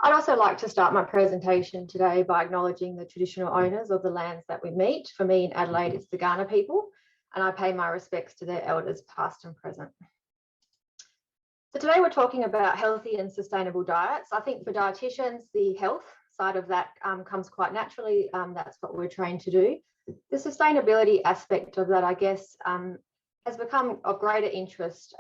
I'd also like to start my presentation today by acknowledging the traditional owners of the lands that we meet. For me in Adelaide, it's the Kaurna people, and I pay my respects to their elders past and present. So today we're talking about healthy and sustainable diets. I think for dietitians, the health side of that comes quite naturally. That's what we're trained to do. The sustainability aspect of that, I guess, has become of greater interest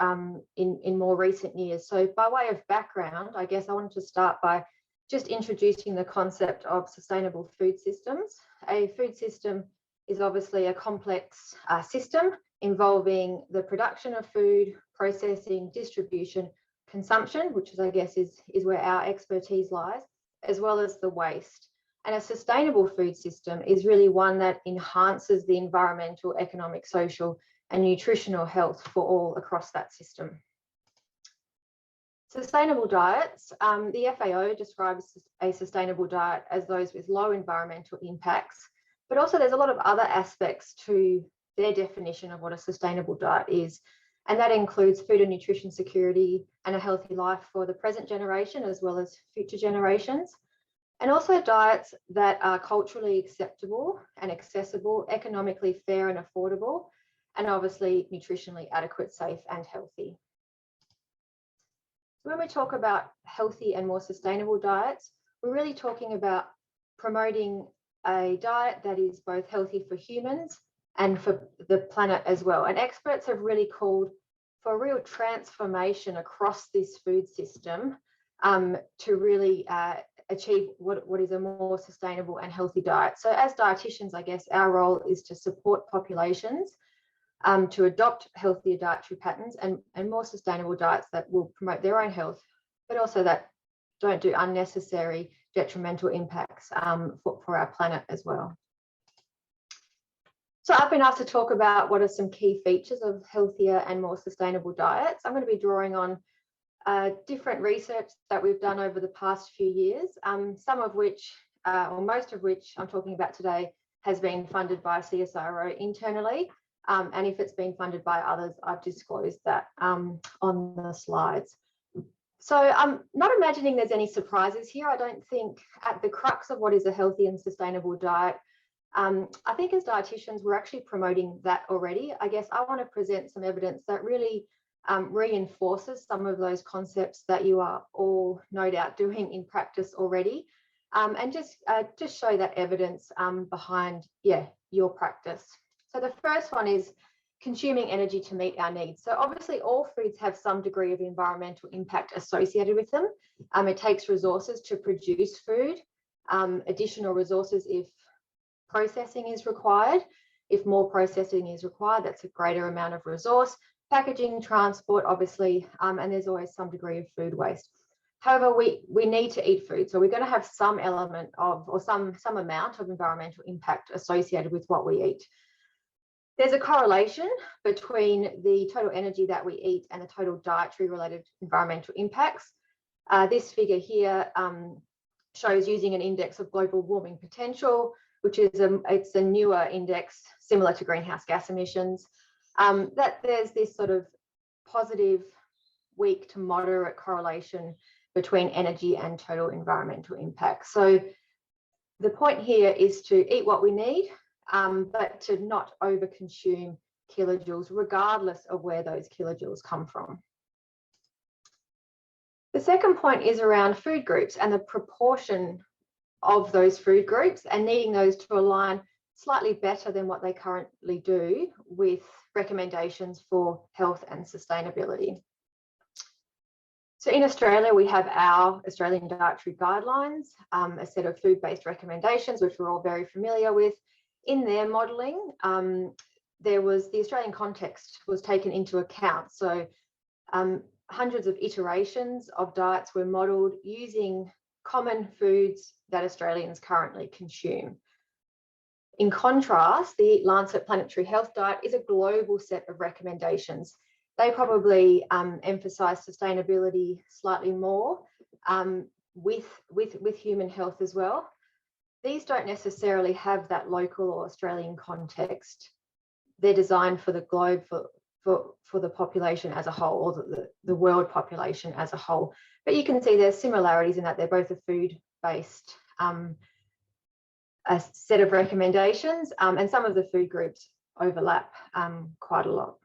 in more recent years. So by way of background, I guess I wanted to start by just introducing the concept of sustainable food systems. A food system is obviously a complex system involving the production of food, processing, distribution, consumption, which is, I guess, is where our expertise lies, as well as the waste. And a sustainable food system is really one that enhances the environmental, economic, social, and nutritional health for all across that system. Sustainable diets, the FAO describes a sustainable diet as those with low environmental impacts, but also there's a lot of other aspects to their definition of what a sustainable diet is. And that includes food and nutrition security and a healthy life for the present generation as well as future generations. And also diets that are culturally acceptable and accessible, economically fair and affordable, and obviously nutritionally adequate, safe and healthy. So when we talk about healthy and more sustainable diets, we're really talking about promoting a diet that is both healthy for humans and for the planet as well. And experts have really called for a real transformation across this food system to really achieve what is a more sustainable and healthy diet. So as dietitians, I guess our role is to support populations to adopt healthier dietary patterns and more sustainable diets that will promote their own health, but also that don't do unnecessary detrimental impacts for our planet as well. So I've been asked to talk about what are some key features of healthier and more sustainable diets. I'm going to be drawing on different research that we've done over the past few years, some of which, or most of which I'm talking about today, has been funded by CSIRO internally. And if it's been funded by others, I've disclosed that on the slides. So I'm not imagining there's any surprises here. I don't think at the crux of what is a healthy and sustainable diet, I think as dietitians, we're actually promoting that already. I guess I want to present some evidence that really reinforces some of those concepts that you are all no doubt doing in practice already, and just show that evidence behind, your practice. So the first one is consuming energy to meet our needs. So obviously all foods have some degree of environmental impact associated with them. It takes resources to produce food, additional resources if processing is required. If more processing is required, that's a greater amount of resource. Packaging, transport, obviously, and there's always some degree of food waste. However, we need to eat food. So we're going to have some element of, or some amount of environmental impact associated with what we eat. There's a correlation between the total energy that we eat and the total dietary related environmental impacts. This figure here shows using an index of global warming potential, which is it's a newer index similar to greenhouse gas emissions, that there's this sort of positive weak to moderate correlation between energy and total environmental impact. So the point here is to eat what we need, but to not overconsume kilojoules, regardless of where those kilojoules come from. The second point is around food groups and the proportion of those food groups and needing those to align slightly better than what they currently do with recommendations for health and sustainability. So in Australia, we have our Australian Dietary Guidelines, a set of food-based recommendations, which we're all very familiar with. In their modelling, there was the Australian context was taken into account. So hundreds of iterations of diets were modelled using common foods that Australians currently consume. In contrast, the Lancet Planetary Health Diet is a global set of recommendations. They probably emphasise sustainability slightly more with human health as well. These don't necessarily have that local or Australian context. They're designed for the globe, for for the population as a whole, or the world population as a whole. But you can see there's similarities in that they're both a food-based a set of recommendations, and some of the food groups overlap quite a lot.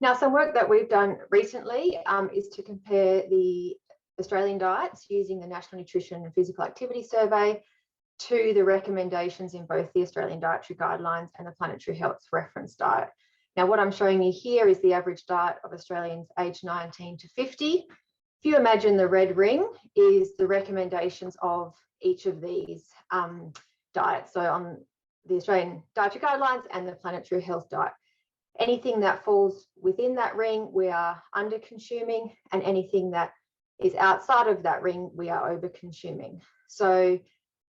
Now, some work that we've done recently is to compare the Australian diets using the National Nutrition and Physical Activity Survey to the recommendations in both the Australian Dietary Guidelines and the Planetary Health Reference Diet. Now, what I'm showing you here is the average diet of Australians aged 19 to 50. If you imagine the red ring is the recommendations of each of these diets. So on the Australian Dietary Guidelines and the Planetary Health Diet. Anything that falls within that ring, we are under consuming, and anything that is outside of that ring, we are over consuming. So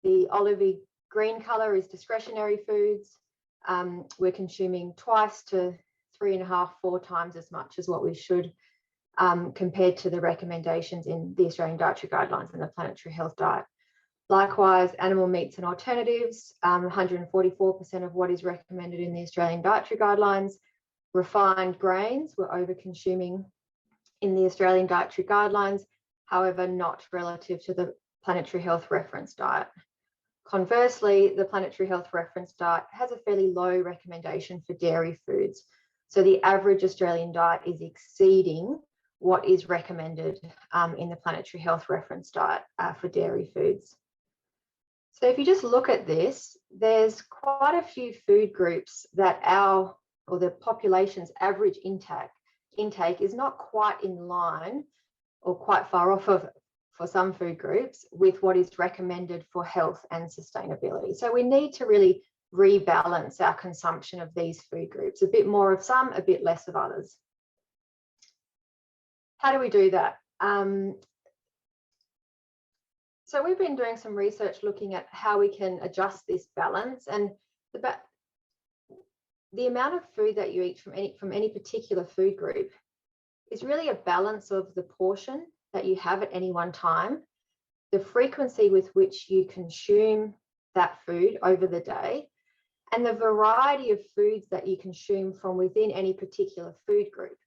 the olivey green color is discretionary foods. We're consuming twice to 3.5, 4 times as much as what we should, compared to the recommendations in the Australian Dietary Guidelines and the Planetary Health Diet. Likewise, animal meats and alternatives, 144% of what is recommended in the Australian Dietary Guidelines. Refined grains, we're over consuming in the Australian Dietary Guidelines, however, not relative to the Planetary Health Reference Diet. Conversely, the Planetary Health Reference Diet has a fairly low recommendation for dairy foods. So the average Australian diet is exceeding what is recommended in the Planetary Health Reference Diet for dairy foods. So if you just look at this, there's quite a few food groups that the population's average intake is not quite in line, or quite far off of, for some food groups, with what is recommended for health and sustainability. So we need to really rebalance our consumption of these food groups, a bit more of some, a bit less of others. How do we do that? So we've been doing some research looking at how we can adjust this balance, and the amount of food that you eat from any particular food group is really a balance of the portion that you have at any one time, the frequency with which you consume that food over the day, and the variety of foods that you consume from within any particular food group.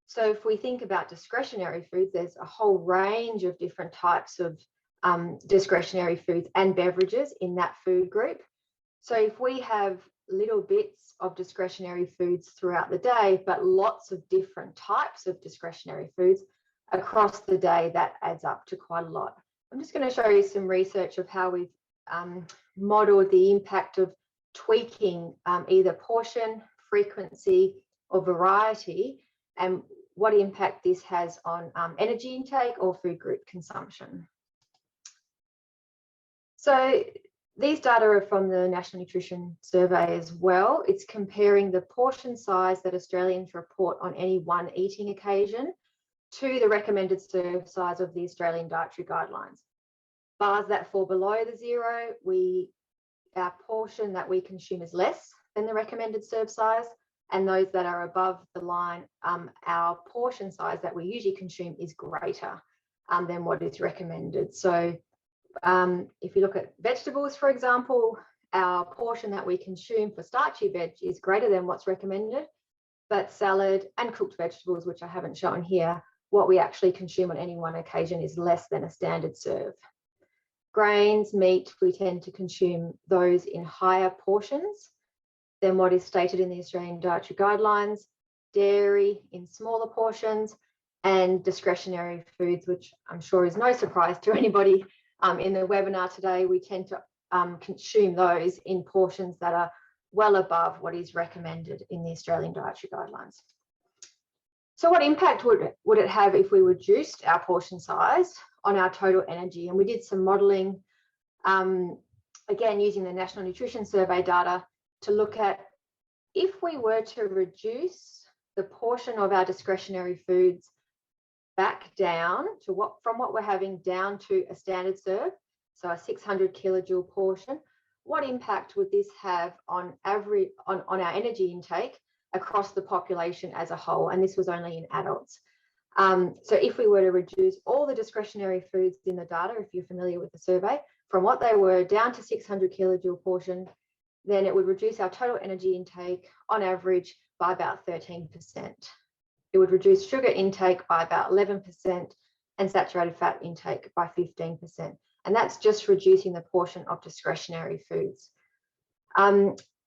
So if we think about discretionary foods, there's a whole range of different types of discretionary foods and beverages in that food group. So if we have little bits of discretionary foods throughout the day, but lots of different types of discretionary foods across the day, that adds up to quite a lot. I'm just going to show you some research of how we've modeled the impact of tweaking either portion, frequency, or variety, and what impact this has on energy intake or food group consumption. So these data are from the National Nutrition Survey as well. It's comparing the portion size that Australians report on any one eating occasion to the recommended serve size of the Australian Dietary Guidelines. Bars that fall below the zero, our portion that we consume is less than the recommended serve size, and those that are above the line, our portion size that we usually consume is greater than what is recommended. So if you look at vegetables, for example, our portion that we consume for starchy veg is greater than what's recommended, but salad and cooked vegetables, which I haven't shown here, what we actually consume on any one occasion is less than a standard serve. Grains, meat, we tend to consume those in higher portions than what is stated in the Australian Dietary Guidelines, dairy in smaller portions, and discretionary foods, which I'm sure is no surprise to anybody in the webinar today, we tend to consume those in portions that are well above what is recommended in the Australian Dietary Guidelines. So what impact would it have if we reduced our portion size on our total energy? And we did some modelling, again, using the National Nutrition Survey data to look at if we were to reduce the portion of our discretionary foods back down to from what we're having down to a standard serve, so a 600 kilojoule portion, what impact would this have on our energy intake across the population as a whole? And this was only in adults. So if we were to reduce all the discretionary foods in the data, if you're familiar with the survey, from what they were down to 600 kilojoule portion, then it would reduce our total energy intake on average by about 13%. It would reduce sugar intake by about 11% and saturated fat intake by 15%. And that's just reducing the portion of discretionary foods.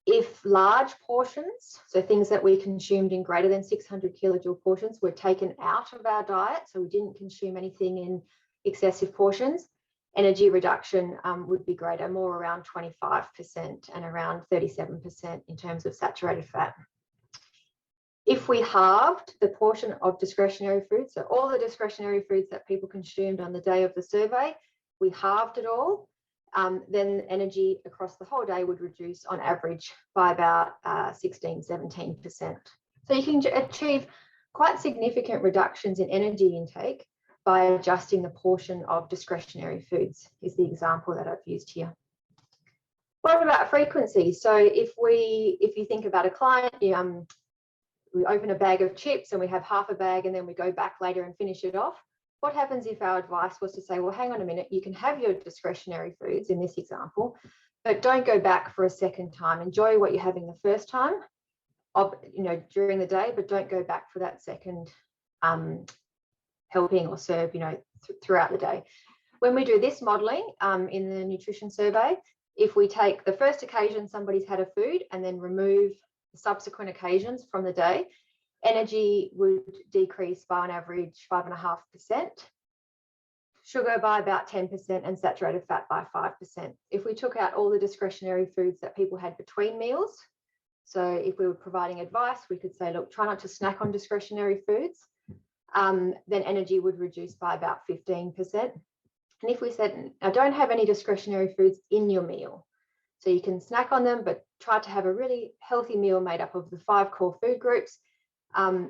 If large portions, so things that we consumed in greater than 600 kilojoule portions, were taken out of our diet, so we didn't consume anything in excessive portions, energy reduction would be greater, more around 25% and around 37% in terms of saturated fat. If we halved the portion of discretionary foods, so all the discretionary foods that people consumed on the day of the survey, we halved it all, then energy across the whole day would reduce on average by about 16–17%. So you can achieve quite significant reductions in energy intake by adjusting the portion of discretionary foods, is the example that I've used here. What about frequency? So if you think about a client, we open a bag of chips and we have half a bag and then we go back later and finish it off. What happens if our advice was to say, well, hang on a minute, you can have your discretionary foods in this example, but don't go back for a second time. Enjoy what you're having the first time during the day, but don't go back for that second helping or serve, throughout the day. When we do this modelling in the nutrition survey, if we take the first occasion somebody's had a food and then remove the subsequent occasions from the day, energy would decrease by on average 5.5%, sugar by about 10%, and saturated fat by 5%. If we took out all the discretionary foods that people had between meals, so if we were providing advice, we could say, look, try not to snack on discretionary foods, then energy would reduce by about 15%. And if we said, now don't have any discretionary foods in your meal, so you can snack on them, but try to have a really healthy meal made up of the 5 core food groups,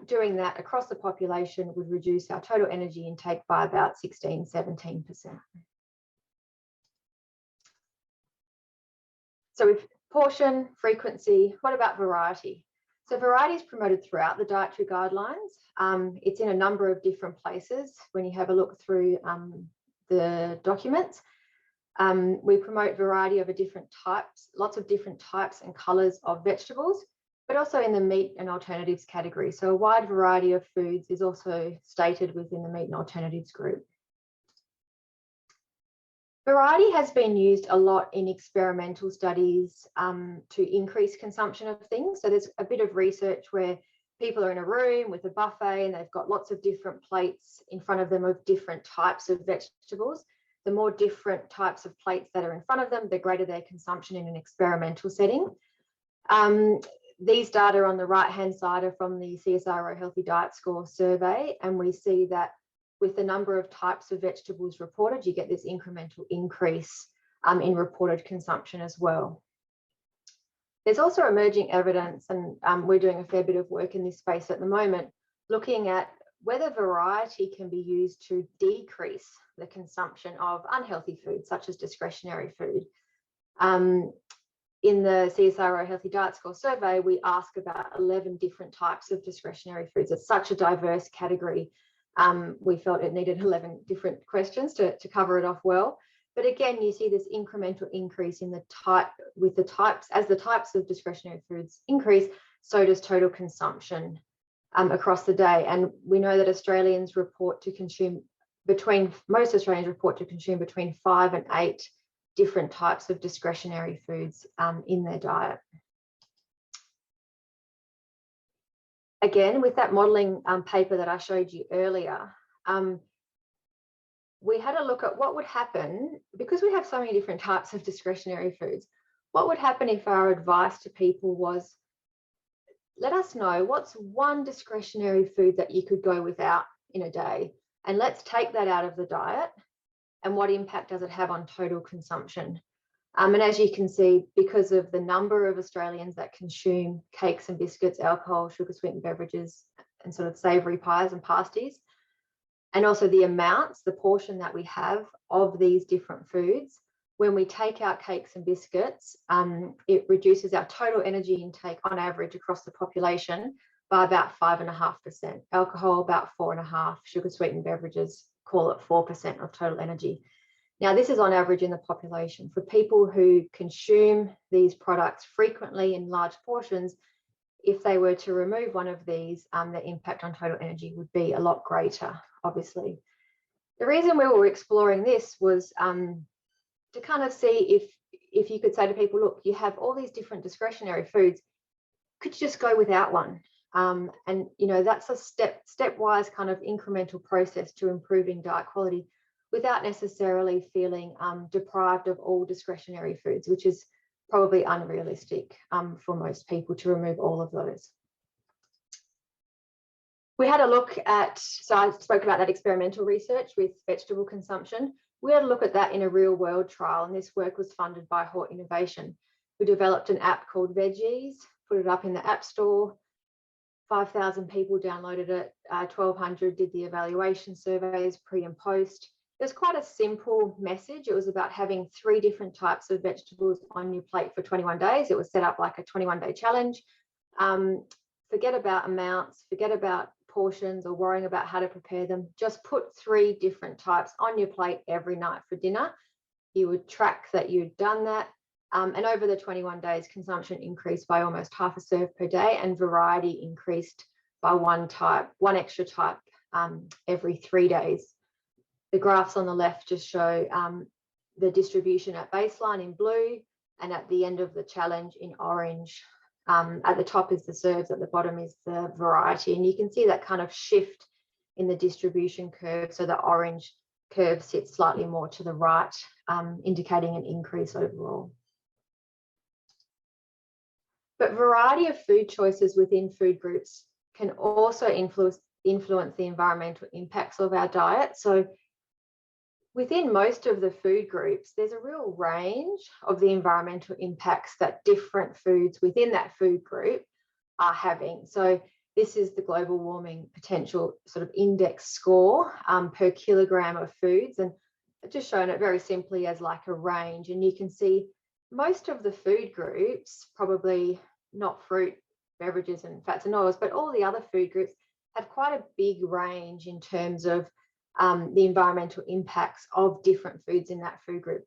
doing that across the population would reduce our total energy intake by about 16–17%. So with portion, frequency, what about variety? So variety is promoted throughout the dietary guidelines. It's in a number of different places when you have a look through the documents. We promote variety of different types, lots of different types and colours of vegetables, but also in the meat and alternatives category. So a wide variety of foods is also stated within the meat and alternatives group. Variety has been used a lot in experimental studies to increase consumption of things. So there's a bit of research where people are in a room with a buffet and they've got lots of different plates in front of them of different types of vegetables. The more different types of plates that are in front of them, the greater their consumption in an experimental setting. These data on the right-hand side are from the CSIRO Healthy Diet Score survey, and we see that with the number of types of vegetables reported, you get this incremental increase in reported consumption as well. There's also emerging evidence, and we're doing a fair bit of work in this space at the moment, looking at whether variety can be used to decrease the consumption of unhealthy foods, such as discretionary food. In the CSIRO Healthy Diet Score survey, we ask about 11 different types of discretionary foods. It's such a diverse category. We felt it needed 11 different questions to cover it off well. But again, you see this incremental increase in the type with the types. As the types of discretionary foods increase, so does total consumption across the day. And we know that most Australians report to consume between 5 and 8 different types of discretionary foods in their diet. Again, with that modelling paper that I showed you earlier, we had a look at what would happen, because we have so many different types of discretionary foods, what would happen if our advice to people was, let us know what's one discretionary food that you could go without in a day, and let's take that out of the diet, and what impact does it have on total consumption? And as you can see, because of the number of Australians that consume cakes and biscuits, alcohol, sugar sweetened beverages, and sort of savoury pies and pasties, and also the amounts, the portion that we have of these different foods, when we take out cakes and biscuits, it reduces our total energy intake on average across the population by about 5.5%. Alcohol, about 4.5%. Sugar sweetened beverages, call it 4% of total energy. Now, this is on average in the population. For people who consume these products frequently in large portions, if they were to remove one of these, the impact on total energy would be a lot greater, obviously. The reason we were exploring this was to kind of see if you could say to people, look, you have all these different discretionary foods, could you just go without one? And that's a stepwise kind of incremental process to improving diet quality without necessarily feeling deprived of all discretionary foods, which is probably unrealistic for most people to remove all of those. We had a look at, so I spoke about that experimental research with vegetable consumption. We had a look at that in a real world trial, and this work was funded by Hort Innovation. We developed an app called Veggies, put it up in the App Store. 5,000 people downloaded it, 1,200 did the evaluation surveys pre and post. It was quite a simple message. It was about having 3 different types of vegetables on your plate for 21 days. It was set up like a 21-day challenge. Forget about amounts, forget about portions or worrying about how to prepare them. Just put 3 different types on your plate every night for dinner. You would track that you'd done that. And over the 21 days, consumption increased by almost half a serve per day, and variety increased by one extra type every 3 days. The graphs on the left just show the distribution at baseline in blue and at the end of the challenge in orange. At the top is the serves, at the bottom is the variety. And you can see that kind of shift in the distribution curve. So the orange curve sits slightly more to the right, indicating an increase overall. But variety of food choices within food groups can also influence the environmental impacts of our diet. So within most of the food groups, there's a real range of the environmental impacts that different foods within that food group are having. So this is the global warming potential sort of index score per kilogram of foods. And I've just shown it very simply as like a range. And you can see most of the food groups, probably not fruit, beverages and fats and oils, but all the other food groups have quite a big range in terms of the environmental impacts of different foods in that food group.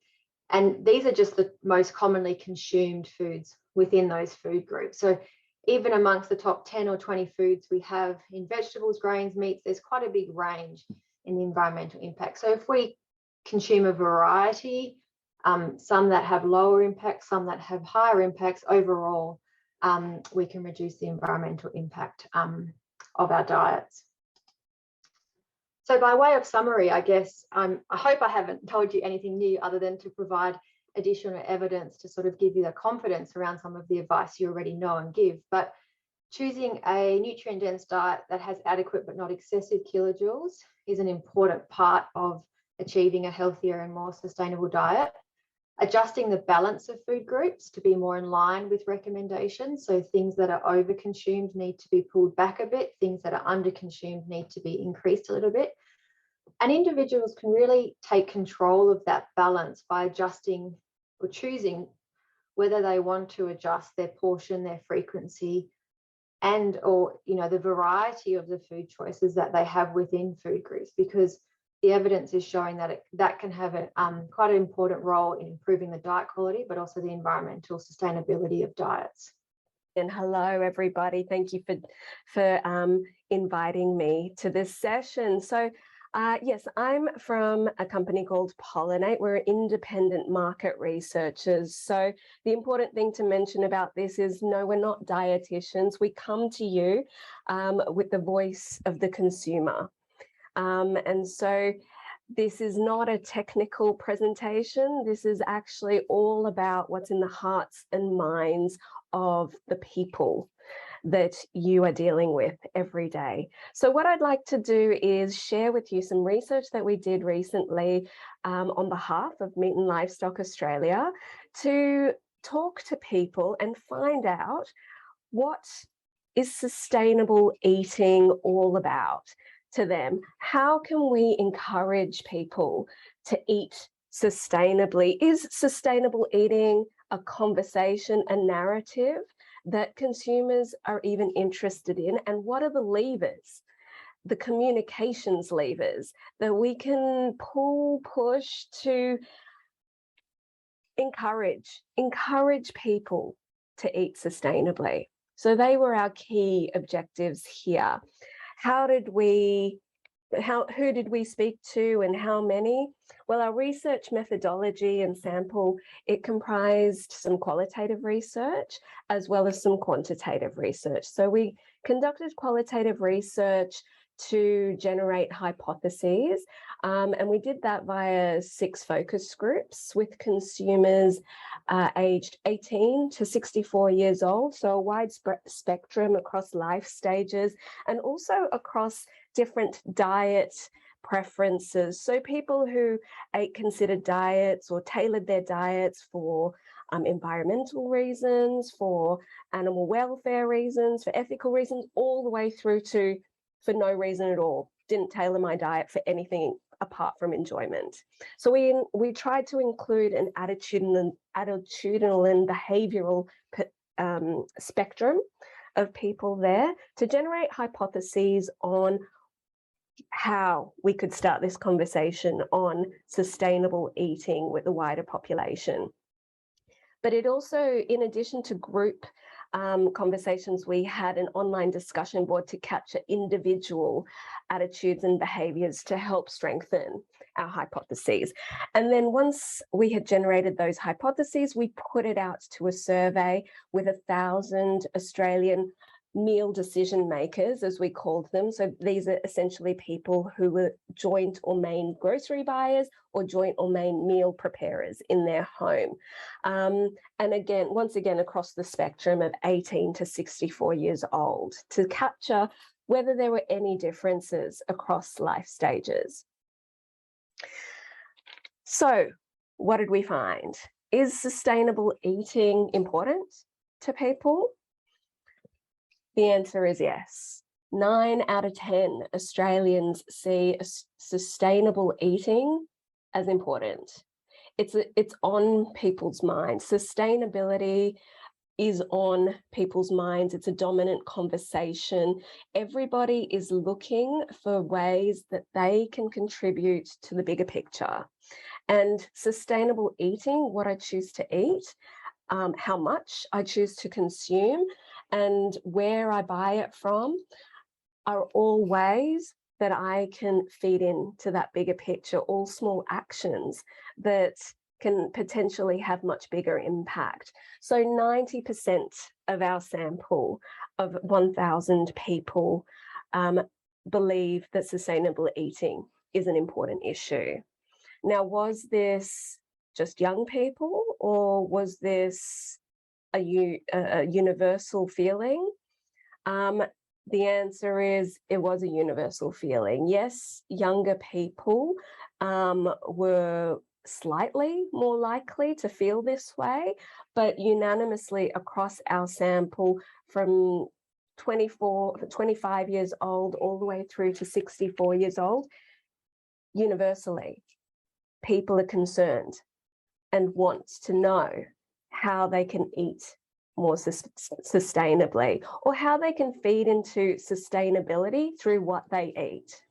And these are just the most commonly consumed foods within those food groups. So even amongst the top 10 or 20 foods we have in vegetables, grains, meats, there's quite a big range in the environmental impact. So if we consume a variety, some that have lower impacts, some that have higher impacts, overall, we can reduce the environmental impact of our diets. So by way of summary, I guess, I hope I haven't told you anything new other than to provide additional evidence to sort of give you the confidence around some of the advice you already know and give. But choosing a nutrient-dense diet that has adequate but not excessive kilojoules is an important part of achieving a healthier and more sustainable diet. Adjusting the balance of food groups to be more in line with recommendations. So things that are overconsumed need to be pulled back a bit. Things that are underconsumed need to be increased a little bit. And individuals can really take control of that balance by adjusting or choosing whether they want to adjust their portion, their frequency, and or the variety of the food choices that they have within food groups, because the evidence is showing that that can have quite an important role in improving the diet quality, but also the environmental sustainability of diets. And hello, everybody. Thank you for inviting me to this session. So yes, I'm from a company called Pollinate. We're independent market researchers. So the important thing to mention about this is, no, we're not dietitians. We come to you with the voice of the consumer. And so this is not a technical presentation. This is actually all about what's in the hearts and minds of the people that you are dealing with every day. So what I'd like to do is share with you some research that we did recently on behalf of Meat and Livestock Australia to talk to people and find out what is sustainable eating all about to them. How can we encourage people to eat sustainably? Is sustainable eating a conversation, a narrative that consumers are even interested in? And what are the levers the communications levers that we can pull, push to encourage people to eat sustainably. So they were our key objectives here. Who did we speak to and how many? Well, our research methodology and sample, it comprised some qualitative research as well as some quantitative research. So we conducted qualitative research to generate hypotheses, and we did that via 6 focus groups with consumers aged 18 to 64 years old, so a wide spectrum across life stages and also across different diet preferences. So people who ate considered diets or tailored their diets for environmental reasons, for animal welfare reasons, for ethical reasons, all the way through to for no reason at all, didn't tailor my diet for anything apart from enjoyment. So we tried to include an attitudinal and behavioural spectrum of people there to generate hypotheses on how we could start this conversation on sustainable eating with the wider population. But it also, in addition to group conversations, we had an online discussion board to capture individual attitudes and behaviours to help strengthen our hypotheses. And then once we had generated those hypotheses, we put it out to a survey with 1,000 Australian meal decision makers, as we called them. So these are essentially people who were joint or main grocery buyers or joint or main meal preparers in their home. And again, once again, across the spectrum of 18 to 64 years old, to capture whether there were any differences across life stages. So what did we find? Is sustainable eating important to people? The answer is yes. 9 out of 10 Australians see sustainable eating as important. It's on people's minds. Sustainability is on people's minds. It's a dominant conversation. Everybody is looking for ways that they can contribute to the bigger picture. And sustainable eating, what I choose to eat, how much I choose to consume, and where I buy it from are all ways that I can feed into that bigger picture, all small actions that can potentially have much bigger impact. So 90% of our sample of 1,000 people believe that sustainable eating is an important issue. Now, was this just young people, or was this a universal feeling? The answer is it was a universal feeling. Yes, younger people were slightly more likely to feel this way, but unanimously across our sample from 25 years old all the way through to 64 years old, universally, people are concerned and want to know how they can eat more sustainably, or how they can feed into sustainability through what they eat.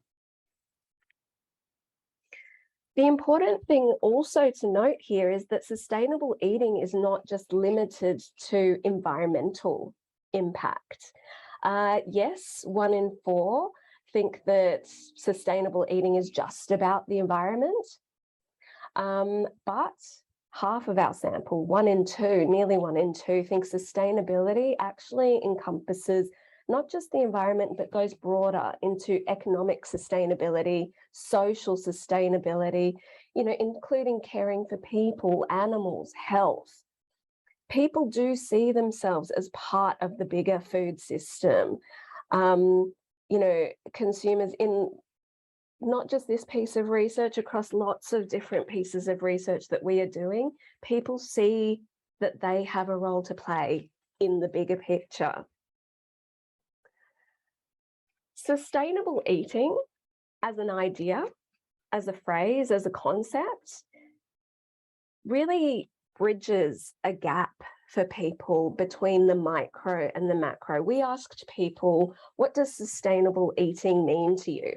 The important thing also to note here is that sustainable eating is not just limited to environmental impact. Yes, 1 in 4 think that sustainable eating is just about the environment, but half of our sample, 1 in 2, nearly 1 in 2, think sustainability actually encompasses not just the environment, but goes broader into economic sustainability, social sustainability, including caring for people, animals, health. People do see themselves as part of the bigger food system. Consumers in not just this piece of research, across lots of different pieces of research that we are doing, people see that they have a role to play in the bigger picture. Sustainable eating as an idea, as a phrase, as a concept, really bridges a gap for people between the micro and the macro. We asked people, what does sustainable eating mean to you?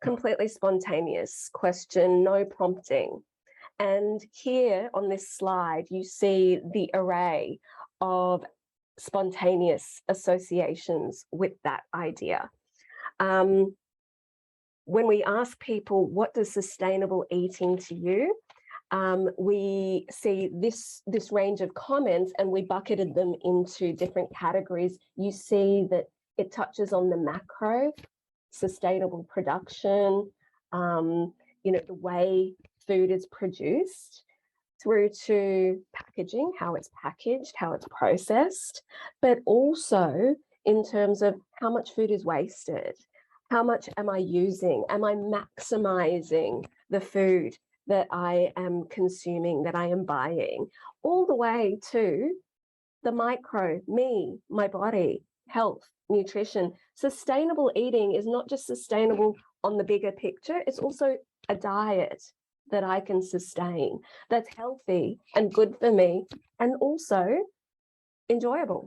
Completely spontaneous question, no prompting. And here on this slide, you see the array of spontaneous associations with that idea. When we ask people, what does sustainable eating to you? We see this range of comments, and we bucketed them into different categories. You see that it touches on the macro, sustainable production, the way food is produced, through to packaging, how it's packaged, how it's processed, but also in terms of how much food is wasted. How much am I using? Am I maximizing the food that I am consuming, that I am buying? All the way to the micro, me, my body, health, nutrition. Sustainable eating is not just sustainable on the bigger picture, it's also a diet that I can sustain, that's healthy and good for me, and also enjoyable.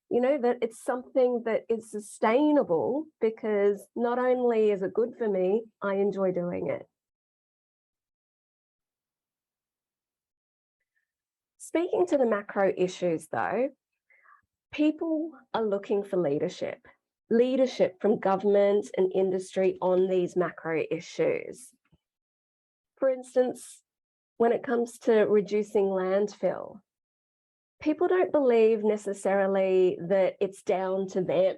That it's something that is sustainable because not only is it good for me, I enjoy doing it. Speaking to the macro issues though, people are looking for leadership from government and industry on these macro issues. For instance, when it comes to reducing landfill, people don't believe necessarily that it's down to them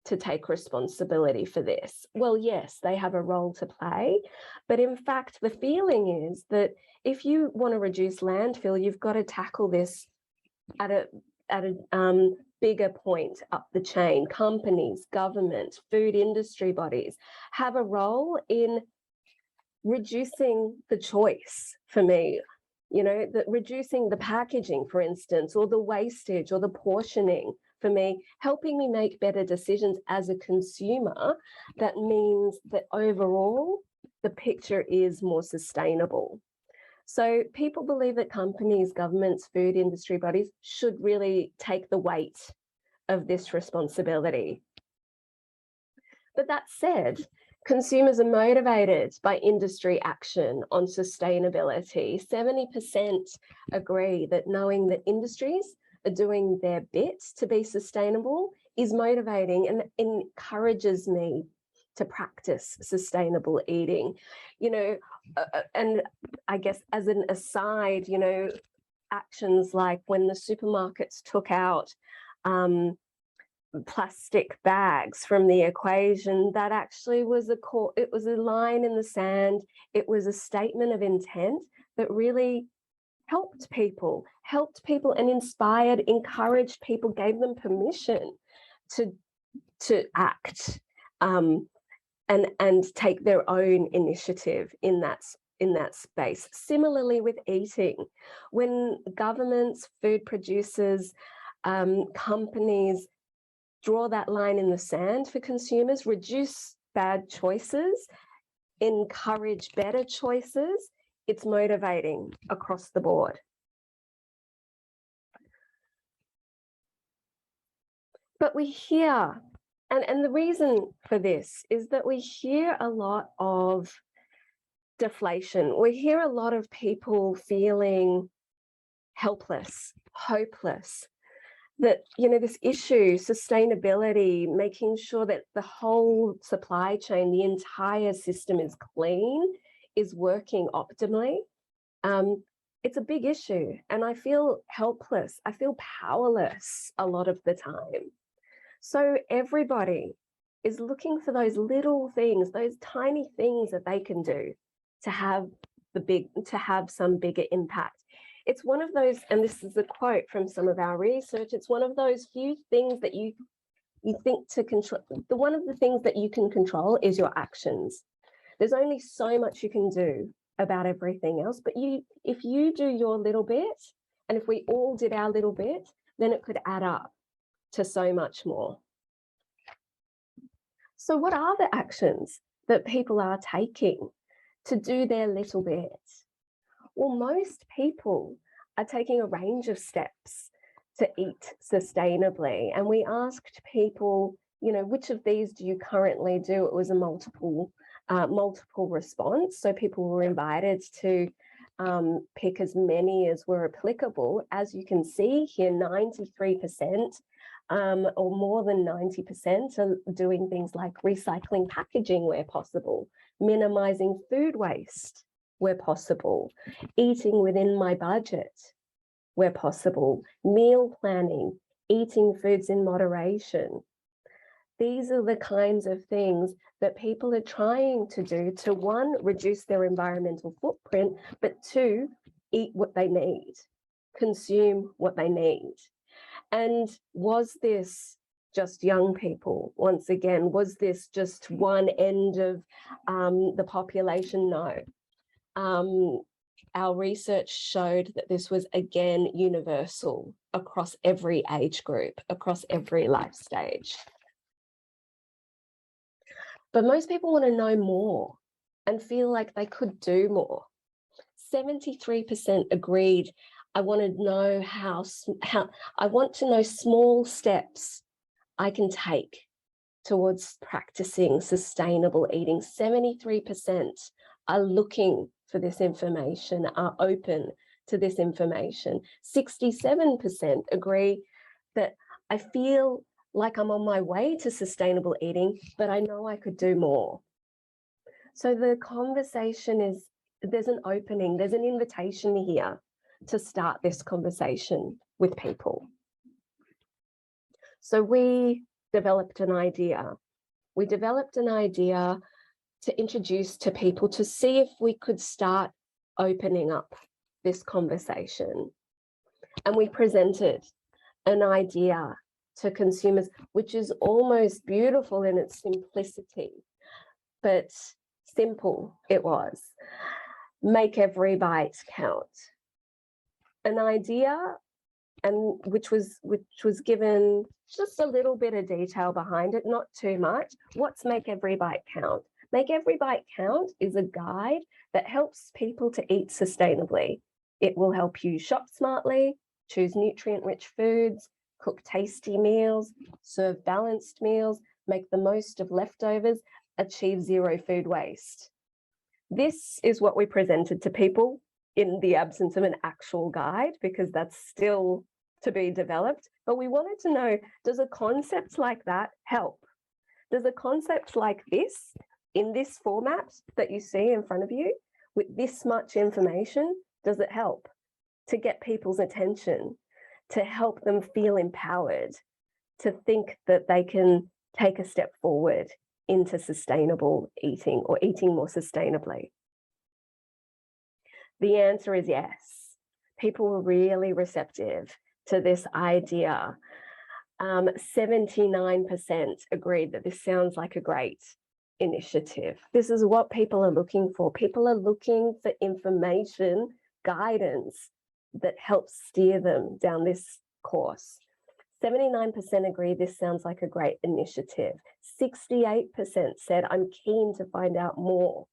to take responsibility for this. Well, yes, they have a role to play, but in fact, the feeling is that if you want to reduce landfill, you've got to tackle this at a bigger point up the chain. Companies, government, food industry bodies have a role in reducing the choice for me. Reducing the packaging, for instance, or the wastage or the portioning for me, helping me make better decisions as a consumer. That means that overall, the picture is more sustainable. So people believe that companies, governments, food industry bodies should really take the weight of this responsibility. But that said, consumers are motivated by industry action on sustainability. 70% agree that knowing that industries are doing their bit to be sustainable is motivating and encourages me to practice sustainable eating. And I guess as an aside, actions like when the supermarkets took out plastic bags from the equation, that actually was it was a line in the sand. It was a statement of intent that really helped people and inspired, encouraged people, gave them permission to act and take their own initiative in that space. Similarly with eating, when governments, food producers, companies draw that line in the sand for consumers, reduce bad choices, encourage better choices, it's motivating across the board. But we hear, and the reason for this is that we hear a lot of deflation. We hear a lot of people feeling helpless, hopeless, that, this issue, sustainability, making sure that the whole supply chain, the entire system is clean, is working optimally. It's a big issue, and I feel helpless. I feel powerless a lot of the time. So everybody is looking for those little things, those tiny things that they can do to have some bigger impact. It's one of those, and this is a quote from some of our research, it's one of those few things that you think to control. One of the things that you can control is your actions. There's only so much you can do about everything else, but if you do your little bit, and if we all did our little bit, then it could add up to so much more. So what are the actions that people are taking to do their little bit? Well, most people are taking a range of steps to eat sustainably. And we asked people, you know, which of these do you currently do? It was a multiple response. So people were invited to pick as many as were applicable. As you can see here, 93% or more than 90% are doing things like recycling packaging where possible, minimizing food waste where possible, eating within my budget where possible, meal planning, eating foods in moderation. These are the kinds of things that people are trying to do to, one, reduce their environmental footprint, but two, eat what they need, consume what they need. And was this just young people? Once again, was this just one end of the population? No. Our research showed that this was, again, universal across every age group, across every life stage. But most people want to know more and feel like they could do more. 73% agreed, I want to know how I want to know small steps I can take towards practicing sustainable eating. 73% are looking for this information, are open to this information. 67% agree that I feel like I'm on my way to sustainable eating, but I know I could do more. So the conversation is, there's an opening, there's an invitation here to start this conversation with people. So we developed an idea. We developed an idea to introduce to people to see if we could start opening up this conversation. And we presented an idea to consumers, which is almost beautiful in its simplicity, but simple it was. Make every bite count. An idea, and which was given just a little bit of detail behind it, not too much. What's Make Every Bite Count? Make Every Bite Count is a guide that helps people to eat sustainably. It will help you shop smartly, choose nutrient-rich foods, cook tasty meals, serve balanced meals, make the most of leftovers, achieve zero food waste. This is what we presented to people in the absence of an actual guide, because that's still to be developed. But we wanted to know, does a concept like that help? Does a concept like this, in this format that you see in front of you, with this much information, does it help to get people's attention, to help them feel empowered, to think that they can take a step forward into sustainable eating or eating more sustainably? The answer is yes. People were really receptive to this idea. 79% agreed that this sounds like a great initiative. This is what people are looking for. People are looking for information, guidance that helps steer them down this course. 79% agree this sounds like a great initiative. 68% said, I'm keen to find out more.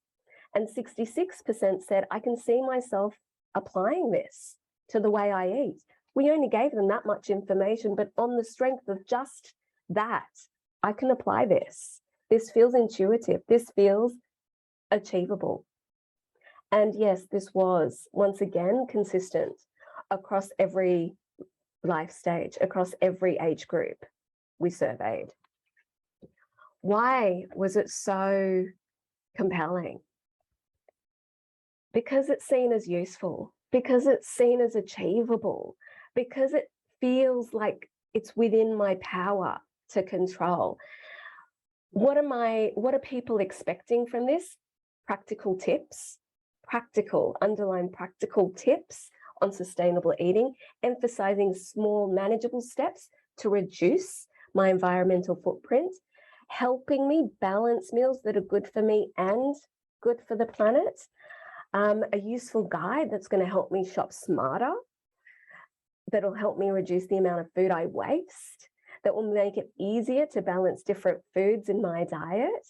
And 66% said, I can see myself applying this to the way I eat. We only gave them that much information, but on the strength of just that, I can apply this. This feels intuitive. This feels achievable. And yes, this was, once again, consistent across every life stage, across every age group we surveyed. Why was it so compelling? Because it's seen as useful, because it's seen as achievable, because it feels like it's within my power to control. What are people expecting from this? Practical tips, underline practical tips on sustainable eating, emphasizing small manageable steps to reduce my environmental footprint, helping me balance meals that are good for me and good for the planet, a useful guide that's going to help me shop smarter, that'll help me reduce the amount of food I waste, that will make it easier to balance different foods in my diet,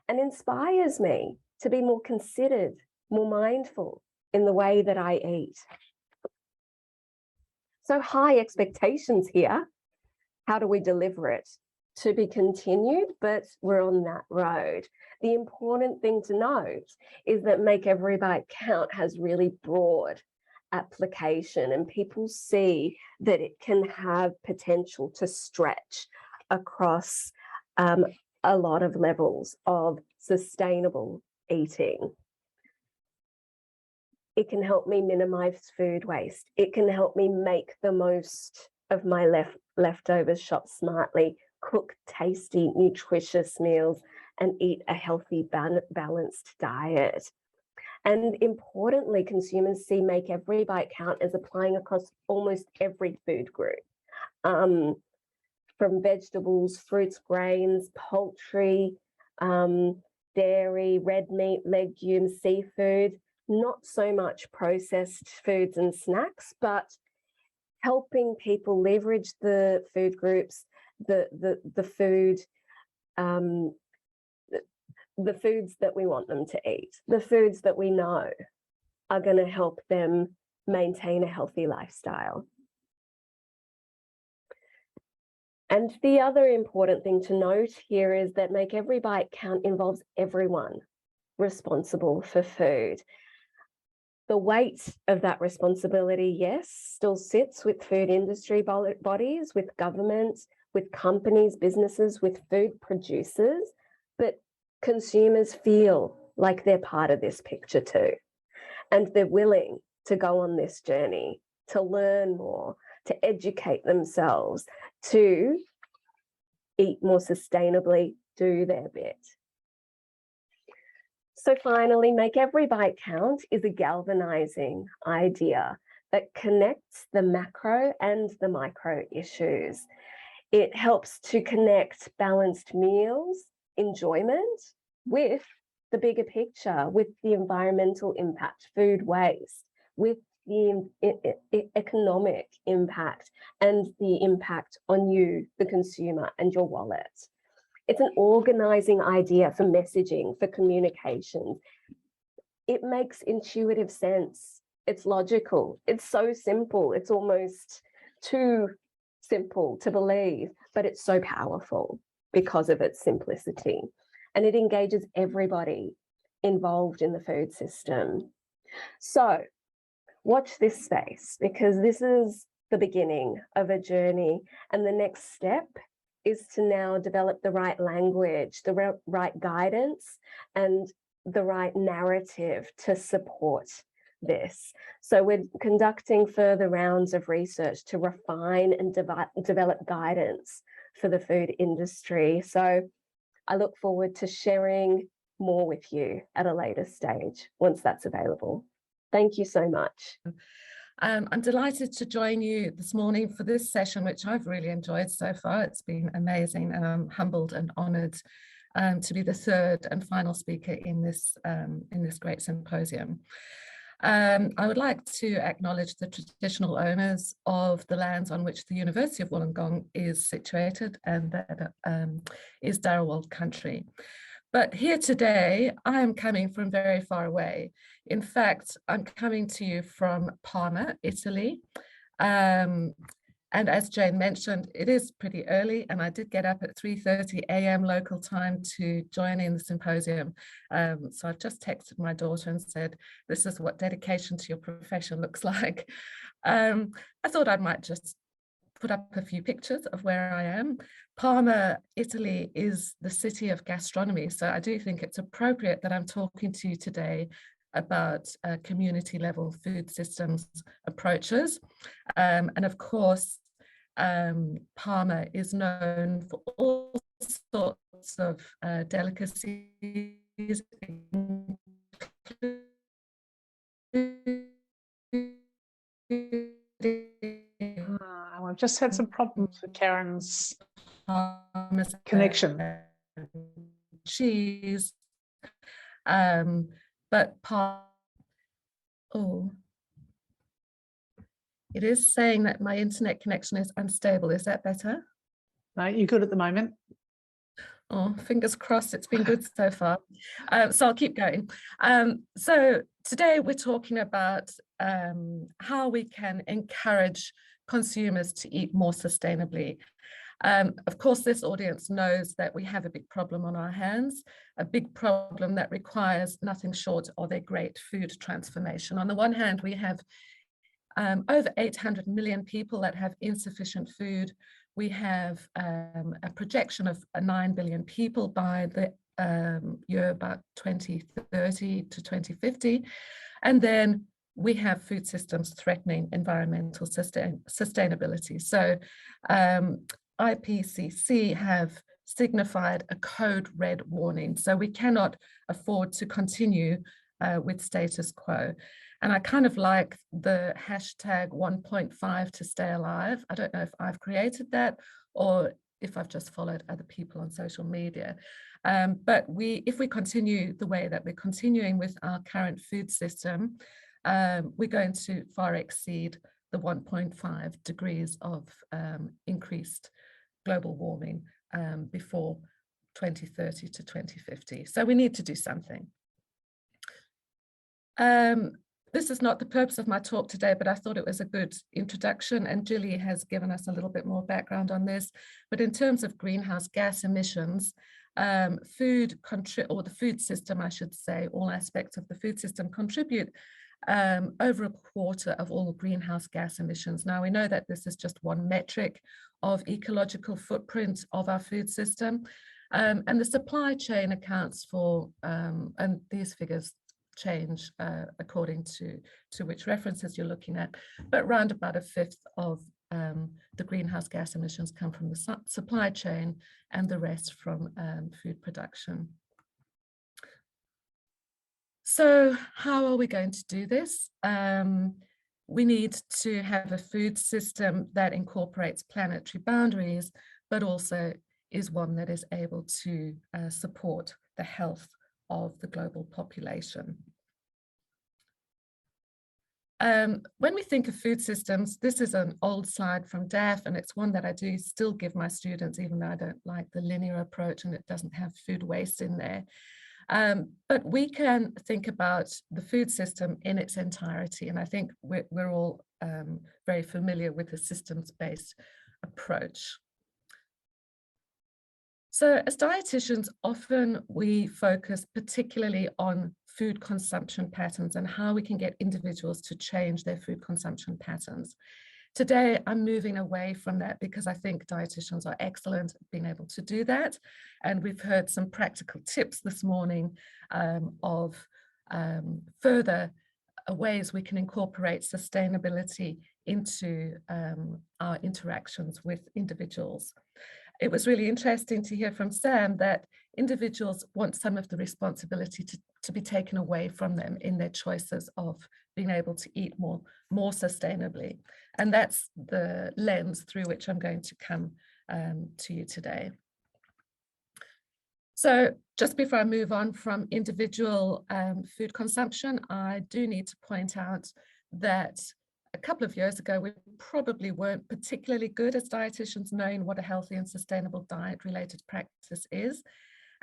and inspires me to be more considered, more mindful in the way that I eat. So high expectations here. How do we deliver it? To be continued, but we're on that road. The important thing to note is that Make Every Bite Count has really broad application, and people see that it can have potential to stretch across a lot of levels of sustainable eating. It can help me minimize food waste. It can help me make the most of my leftovers, shop smartly, cook tasty, nutritious meals, and eat a healthy, balanced diet. And importantly, consumers see Make Every Bite Count as applying across almost every food group, from vegetables, fruits, grains, poultry, dairy, red meat, legumes, seafood, not so much processed foods and snacks, but helping people leverage the food groups, the foods that we want them to eat, the foods that we know are going to help them maintain a healthy lifestyle. And the other important thing to note here is that Make Every Bite Count involves everyone responsible for food. The weight of that responsibility, yes, still sits with food industry bodies, with governments, with companies, businesses, with food producers, but consumers feel like they're part of this picture too. And they're willing to go on this journey, to learn more, to educate themselves, to eat more sustainably, do their bit. So finally, Make Every Bite Count is a galvanizing idea that connects the macro and the micro issues. It helps to connect balanced meals, enjoyment, with the bigger picture, with the environmental impact, food waste, with the economic impact and the impact on you, the consumer, and your wallet. It's an organizing idea for messaging, for communication. It makes intuitive sense. It's logical. It's so simple. It's almost too simple to believe, but it's so powerful because of its simplicity. And it engages everybody involved in the food system. So watch this space, because this is the beginning of a journey. And the next step is to now develop the right language, the right guidance, and the right narrative to support this. So we're conducting further rounds of research to refine and develop guidance for the food industry. So I look forward to sharing more with you at a later stage once that's available. Thank you so much. I'm delighted to join you this morning for this session, which I've really enjoyed so far. It's been amazing, and I'm humbled and honoured to be the third and final speaker in this great symposium. I would like to acknowledge the traditional owners of the lands on which the University of Wollongong is situated, and that is Darawal country. But here today, I am coming from very far away. In fact, I'm coming to you from Parma, Italy. And as Jane mentioned, it is pretty early, and I did get up at 3:30 a.m. local time to join in the symposium. So I've just texted my daughter and said, this is what dedication to your profession looks like. I thought I might just put up a few pictures of where I am. Parma, Italy is the city of gastronomy. So I do think it's appropriate that I'm talking to you today about community level food systems approaches. And of course, Parma is known for all sorts of delicacies, I've just had some problems with Karen's connection. Cheese, but it is saying that my internet connection is unstable. Is that better? No, you're good at the moment. Oh, fingers crossed, it's been good so far. So I'll keep going. So today we're talking about how we can encourage consumers to eat more sustainably. Of course, this audience knows that we have a big problem on our hands, a big problem that requires nothing short of a great food transformation. On the one hand, we have over 800 million people that have insufficient food. We have a projection of 9 billion people by the year about 2030 to 2050. And then we have food systems threatening environmental sustainability. So IPCC have signified a code red warning. So we cannot afford to continue with status quo. And I kind of like the hashtag 1.5 to stay alive. I don't know if I've created that or if I've just followed other people on social media. But if we continue the way that we're continuing with our current food system, we're going to far exceed the 1.5 degrees of increased global warming before 2030 to 2050. So we need to do something. This is not the purpose of my talk today, but I thought it was a good introduction, and Julie has given us a little bit more background on this. But in terms of greenhouse gas emissions, the food system, I should say, all aspects of the food system contribute over a quarter of all greenhouse gas emissions. Now, we know that this is just one metric of ecological footprint of our food system, and the supply chain accounts for, and these figures change according to which references you're looking at, but around about a fifth of the greenhouse gas emissions come from the supply chain and the rest from food production. So how are we going to do this? We need to have a food system that incorporates planetary boundaries, but also is one that is able to support the health of the global population. When we think of food systems, this is an old slide from DAF, and it's one that I do still give my students, even though I don't like the linear approach and it doesn't have food waste in there. But we can think about the food system in its entirety, and I think we're all very familiar with the systems-based approach. So as dietitians, often we focus particularly on food consumption patterns and how we can get individuals to change their food consumption patterns. Today, I'm moving away from that because I think dietitians are excellent at being able to do that. And we've heard some practical tips this morning of further ways we can incorporate sustainability into our interactions with individuals. It was really interesting to hear from Sam that individuals want some of the responsibility to be taken away from them in their choices of being able to eat more sustainably. And that's the lens through which I'm going to come to you today. So just before I move on from individual food consumption, I do need to point out that a couple of years ago, we probably weren't particularly good as dietitians knowing what a healthy and sustainable diet-related practice is.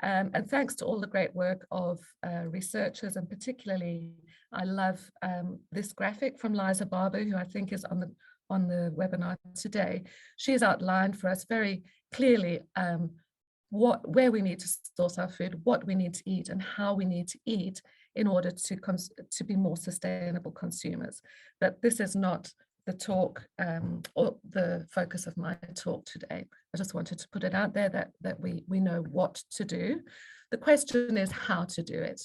And thanks to all the great work of researchers, and particularly, I love this graphic from Liza Barber, who I think is on the webinar today. She has outlined for us very clearly where we need to source our food, what we need to eat, and how we need to eat in order to be more sustainable consumers. But this is not the talk or the focus of my talk today. I just wanted to put it out there that we know what to do. The question is how to do it.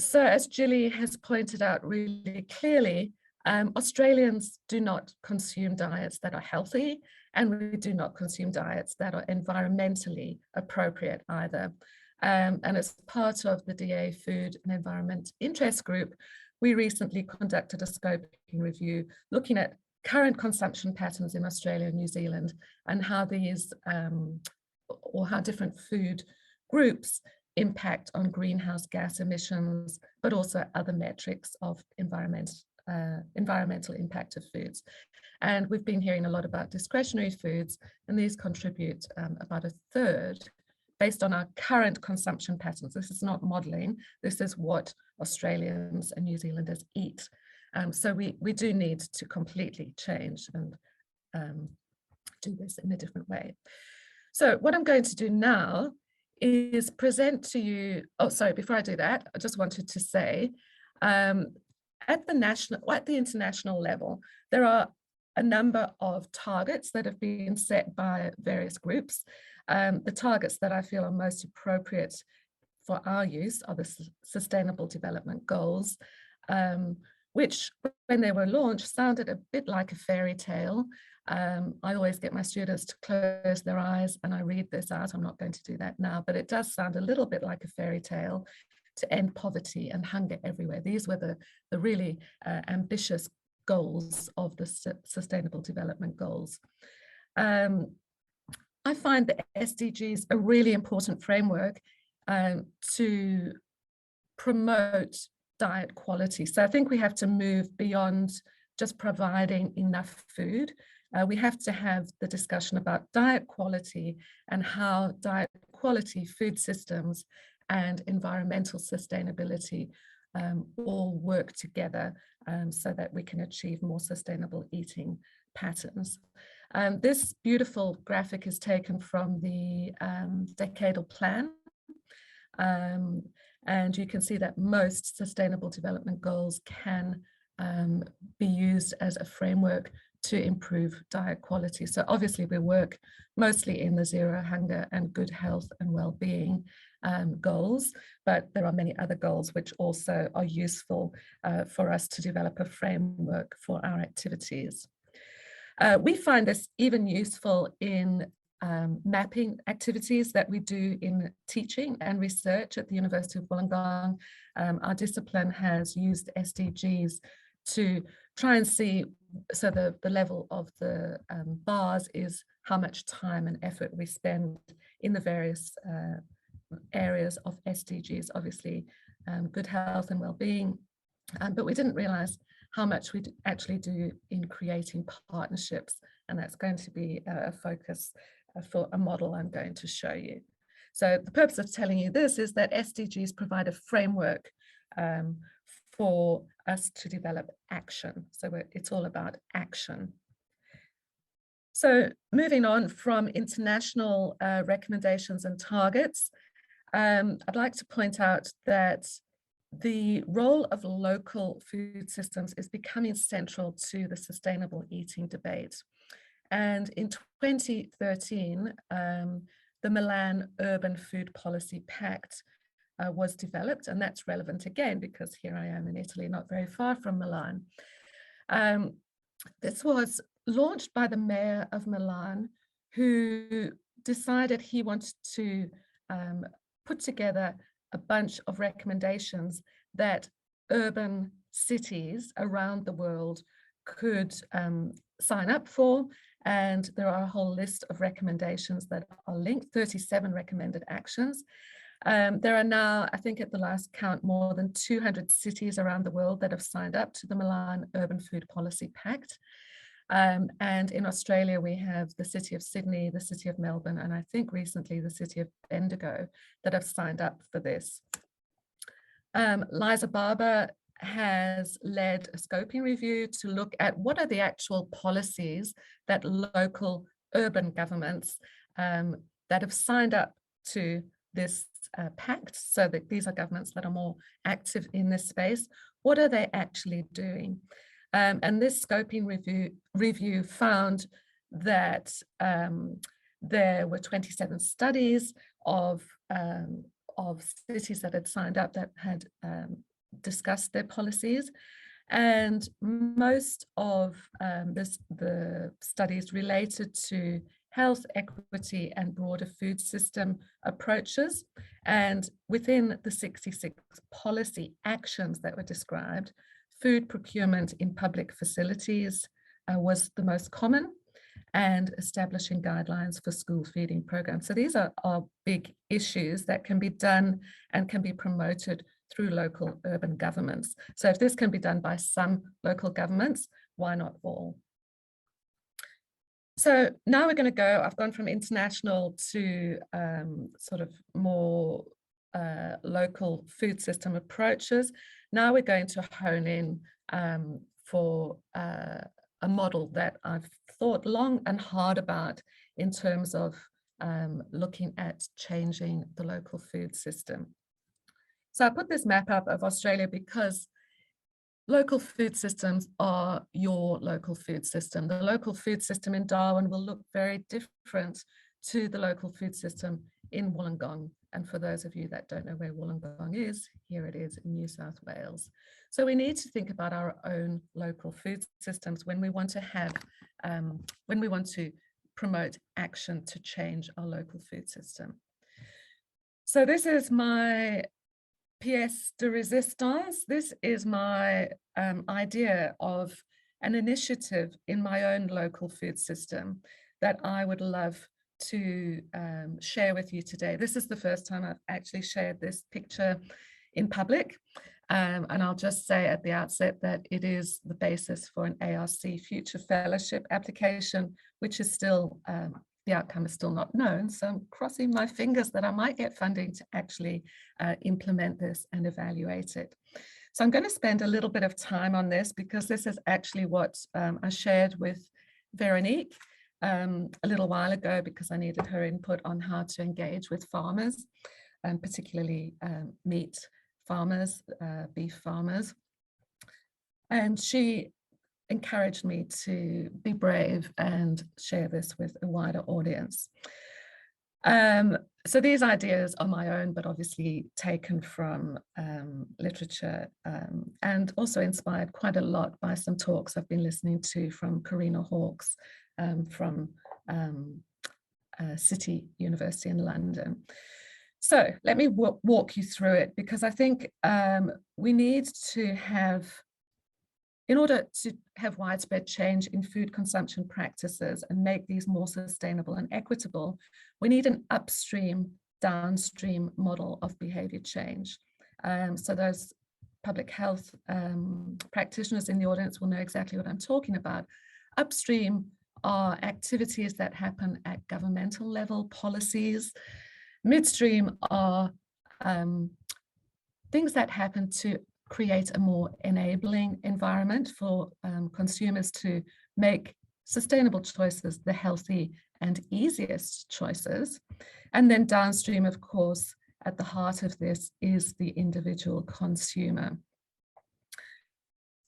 So as Julie has pointed out really clearly, Australians do not consume diets that are healthy, and we do not consume diets that are environmentally appropriate either. And as part of the DA Food and Environment Interest Group, we recently conducted a scoping review looking at current consumption patterns in Australia and New Zealand, and how these or how different food groups impact on greenhouse gas emissions, but also other metrics of environmental impact of foods. And we've been hearing a lot about discretionary foods, and these contribute about a third based on our current consumption patterns. This is not modeling, this is what Australians and New Zealanders eat. So we do need to completely change and do this in a different way. So what I'm going to do now is present to you, oh, sorry, before I do that, I just wanted to say, at the international level, there are a number of targets that have been set by various groups. The targets that I feel are most appropriate for our use are the Sustainable Development Goals, which when they were launched sounded a bit like a fairy tale. I always get my students to close their eyes and I read this out. I'm not going to do that now, but it does sound a little bit like a fairy tale to end poverty and hunger everywhere. These were the really ambitious goals of the Sustainable Development Goals. I find the SDGs a really important framework to promote diet quality. So I think we have to move beyond just providing enough food. We have to have the discussion about diet quality and how diet quality, food systems, and environmental sustainability all work together so that we can achieve more sustainable eating patterns. This beautiful graphic is taken from the Decadal Plan. And you can see that most Sustainable Development Goals can be used as a framework to improve diet quality. So obviously we work mostly in the zero hunger and good health and well-being goals, but there are many other goals which also are useful for us to develop a framework for our activities. We find this even useful in mapping activities that we do in teaching and research at the University of Wollongong. Our discipline has used SDGs to try and see, so the level of the bars is how much time and effort we spend in the various areas of SDGs, obviously good health and well-being, but we didn't realize how much we actually do in creating partnerships, and that's going to be a focus for a model I'm going to show you. So the purpose of telling you this is that SDGs provide a framework for us to develop action. So it's all about action. So moving on from international recommendations and targets, I'd like to point out that the role of local food systems is becoming central to the sustainable eating debate. And in 2013, the Milan Urban Food Policy Pact was developed, and that's relevant again because here I am in Italy, not very far from Milan. This was launched by the mayor of Milan, who decided he wanted to put together a bunch of recommendations that urban cities around the world could sign up for. And there are a whole list of recommendations that are linked, 37 recommended actions. There are now, I think at the last count, more than 200 cities around the world that have signed up to the Milan Urban Food Policy Pact. And in Australia, we have the City of Sydney, the City of Melbourne, and I think recently the City of Bendigo that have signed up for this. Liza Barber has led a scoping review to look at what are the actual policies that local urban governments that have signed up to this pact, so that these are governments that are more active in this space, what are they actually doing? And this scoping review found that there were 27 studies of cities that had signed up that had discussed their policies, and most of the studies related to health, equity, and broader food system approaches. And within the 66 policy actions that were described, food procurement in public facilities was the most common, and establishing guidelines for school feeding programs. So these are big issues that can be done and can be promoted through local urban governments. So if this can be done by some local governments, why not all? So now we're going to go, I've gone from international to sort of more local food system approaches. Now we're going to hone in for a model that I've thought long and hard about in terms of looking at changing the local food system. So I put this map up of Australia because local food systems are your local food system. The local food system in Darwin will look very different to the local food system in Wollongong. And for those of you that don't know where Wollongong is, here it is in New South Wales. So we need to think about our own local food systems when we want to have, when we want to promote action to change our local food system. So this is my pièce de résistance. This is my idea of an initiative in my own local food system that I would love to share with you today. This is the first time I've actually shared this picture in public. And I'll just say at the outset that it is the basis for an ARC Future Fellowship application, which is still, the outcome is still not known. So I'm crossing my fingers that I might get funding to actually implement this and evaluate it. So I'm going to spend a little bit of time on this because this is actually what I shared with Veronique a little while ago because I needed her input on how to engage with farmers, and particularly meat farmers, beef farmers. And she encouraged me to be brave and share this with a wider audience. So these ideas are my own, but obviously taken from literature and also inspired quite a lot by some talks I've been listening to from Karina Hawkes from City University in London. So let me walk you through it because I think we need to have, in order to have widespread change in food consumption practices and make these more sustainable and equitable, we need an upstream, downstream model of behavior change. So those public health practitioners in the audience will know exactly what I'm talking about. Upstream are activities that happen at governmental level, policies. Midstream are things that happen to create a more enabling environment for consumers to make sustainable choices, the healthy and easiest choices. And then downstream, of course, at the heart of this is the individual consumer.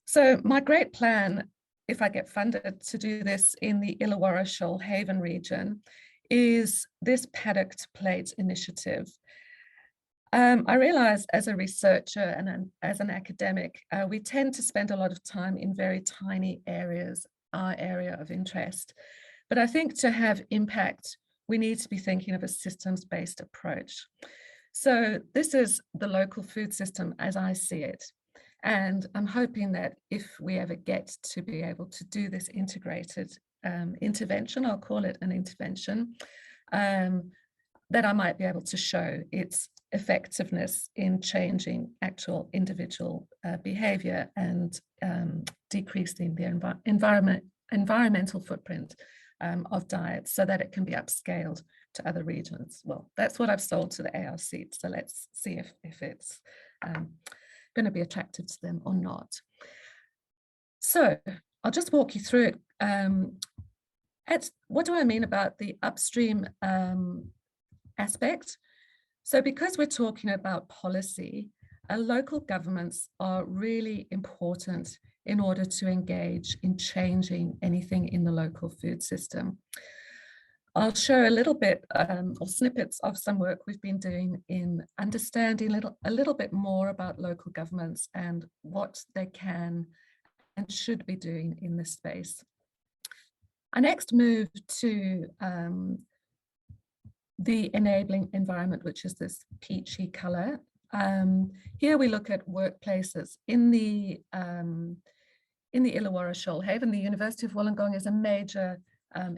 So my great plan, if I get funded to do this in the Illawarra Shoalhaven region, is this paddocked plate initiative. I realize as a researcher and as an academic, we tend to spend a lot of time in very tiny areas, our area of interest. But I think to have impact, we need to be thinking of a systems-based approach. So this is the local food system as I see it. And I'm hoping that if we ever get to be able to do this integrated intervention, I'll call it an intervention, that I might be able to show its effectiveness in changing actual individual behavior and decreasing the environmental footprint of diets so that it can be upscaled to other regions. Well, that's what I've sold to the ARC, so let's see if it's going to be attractive to them or not. So I'll just walk you through it. What do I mean about the upstream aspect? So because we're talking about policy, local governments are really important in order to engage in changing anything in the local food system. I'll show a little bit or snippets of some work we've been doing in understanding a little bit more about local governments and what they can and should be doing in this space. I next move to the enabling environment, which is this peachy color. Here we look at workplaces in the Illawarra Shoalhaven. The University of Wollongong is a major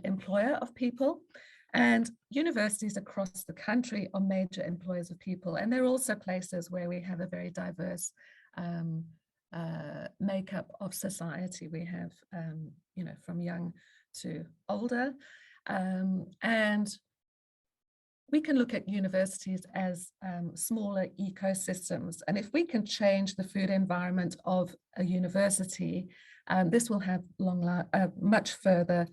employer of people, and universities across the country are major employers of people. And they're also places where we have a very diverse makeup of society. We have, you know, from young to older, and we can look at universities as smaller ecosystems. And if we can change the food environment of a university, this will have much further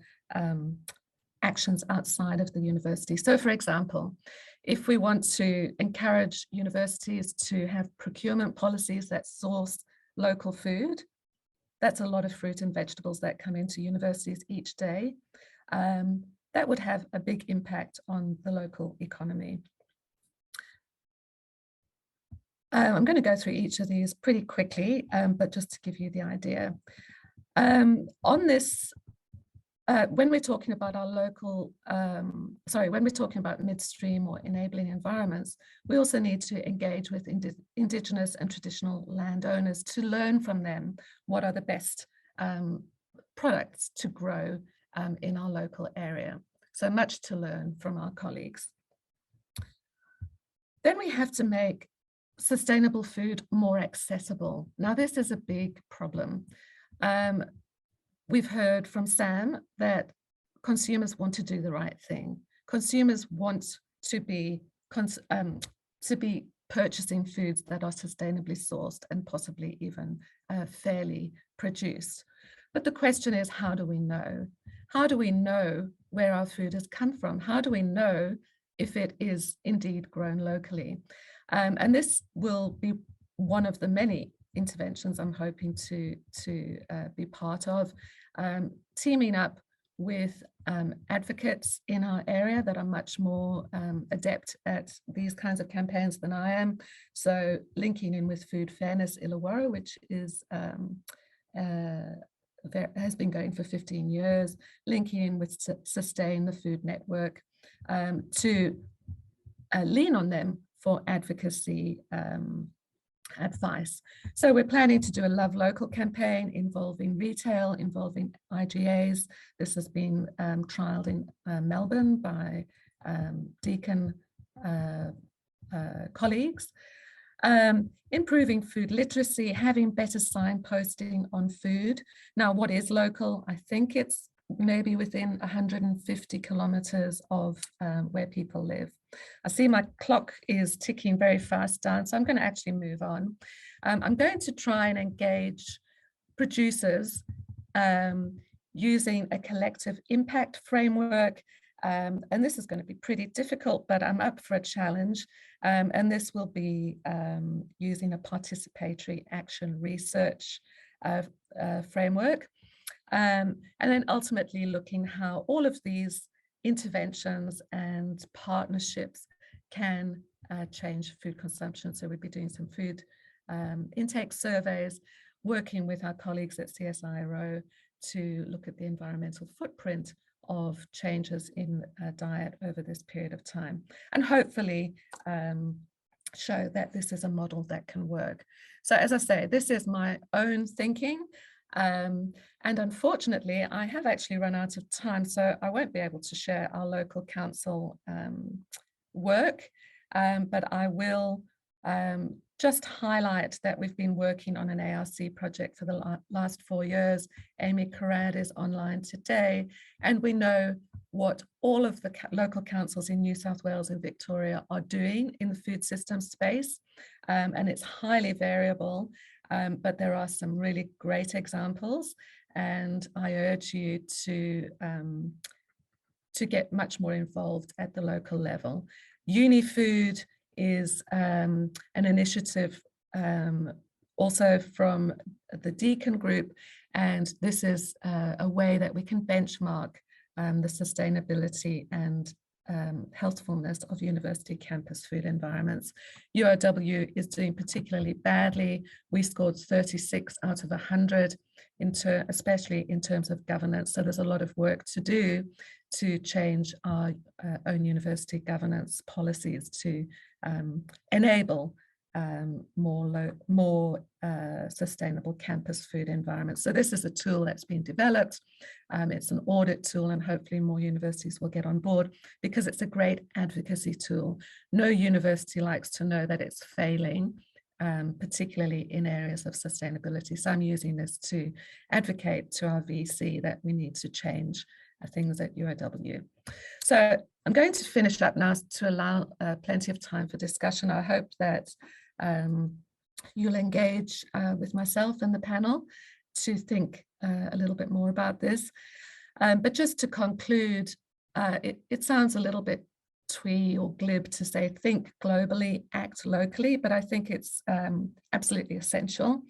actions outside of the university. So for example, if we want to encourage universities to have procurement policies that source local food, that's a lot of fruit and vegetables that come into universities each day. That would have a big impact on the local economy. I'm going to go through each of these pretty quickly, but just to give you the idea. On this, when we're talking about our local, when we're talking about midstream or enabling environments, we also need to engage with Indigenous and traditional landowners to learn from them what are the best products to grow in our local area. So much to learn from our colleagues. Then we have to make sustainable food more accessible. Now, this is a big problem. We've heard from Sam that consumers want to do the right thing. Consumers want to be purchasing foods that are sustainably sourced and possibly even fairly produced. But the question is, how do we know? How do we know where our food has come from? How do we know if it is indeed grown locally? And this will be one of the many interventions I'm hoping to be part of, teaming up with advocates in our area that are much more adept at these kinds of campaigns than I am. So linking in with Food Fairness Illawarra, which is has been going for 15 years, linking in with Sustain the Food Network to lean on them for advocacy advice. So we're planning to do a Love Local campaign involving retail, involving IGAs. This has been trialled in Melbourne by Deakin colleagues. Improving food literacy, having better signposting on food. Now, what is local? I think it's maybe within 150 kilometers of where people live. I see my clock is ticking very fast down, so I'm going to actually move on. I'm going to try and engage producers using a collective impact framework. And this is going to be pretty difficult, but I'm up for a challenge. And this will be using a participatory action research framework. And then ultimately looking how all of these interventions and partnerships can change food consumption. So we'll be doing some food intake surveys, working with our colleagues at CSIRO to look at the environmental footprint of changes in diet over this period of time, and hopefully show that this is a model that can work. So as I say, this is my own thinking. And unfortunately, I have actually run out of time, so I won't be able to share our local council work, but I will just highlight that we've been working on an ARC project for the last 4 years. Amy Carrad is online today, and we know what all of the local councils in New South Wales and Victoria are doing in the food system space, and it's highly variable. But there are some really great examples, and I urge you to get much more involved at the local level. Uni Food is an initiative also from the Deakin group, and this is a way that we can benchmark the sustainability and healthfulness of university campus food environments. UOW is doing particularly badly. We scored 36 out of 100, especially in terms of governance. So there's a lot of work to do to change our own university governance policies to enable more sustainable campus food environments. So this is a tool that's been developed. It's an audit tool, and hopefully more universities will get on board because it's a great advocacy tool. No university likes to know that it's failing, particularly in areas of sustainability. So I'm using this to advocate to our VC that we need to change things at UOW. So I'm going to finish up now to allow plenty of time for discussion. I hope that you'll engage with myself and the panel to think a little bit more about this. But just to conclude, it sounds a little bit twee or glib to say think globally, act locally, but I think it's absolutely essential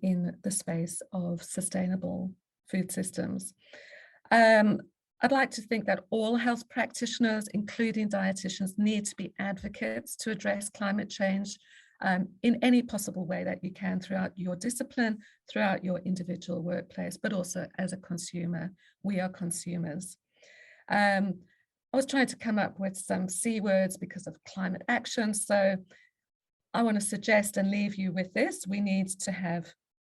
in the space of sustainable food systems. I'd like to think that all health practitioners, including dietitians, need to be advocates to address climate change in any possible way that you can throughout your discipline, throughout your individual workplace, but also as a consumer. We are consumers. I was trying to come up with some C words because of climate action. So I want to suggest and leave you with this. We need to have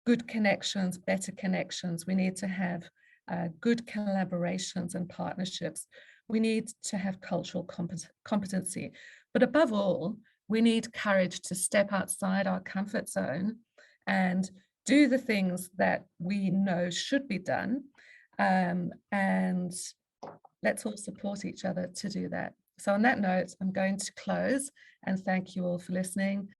good connections, better connections. We need to have good collaborations and partnerships. We need to have cultural competency. But above all, we need courage to step outside our comfort zone and do the things that we know should be done. And let's all support each other to do that. So on that note, I'm going to close and thank you all for listening.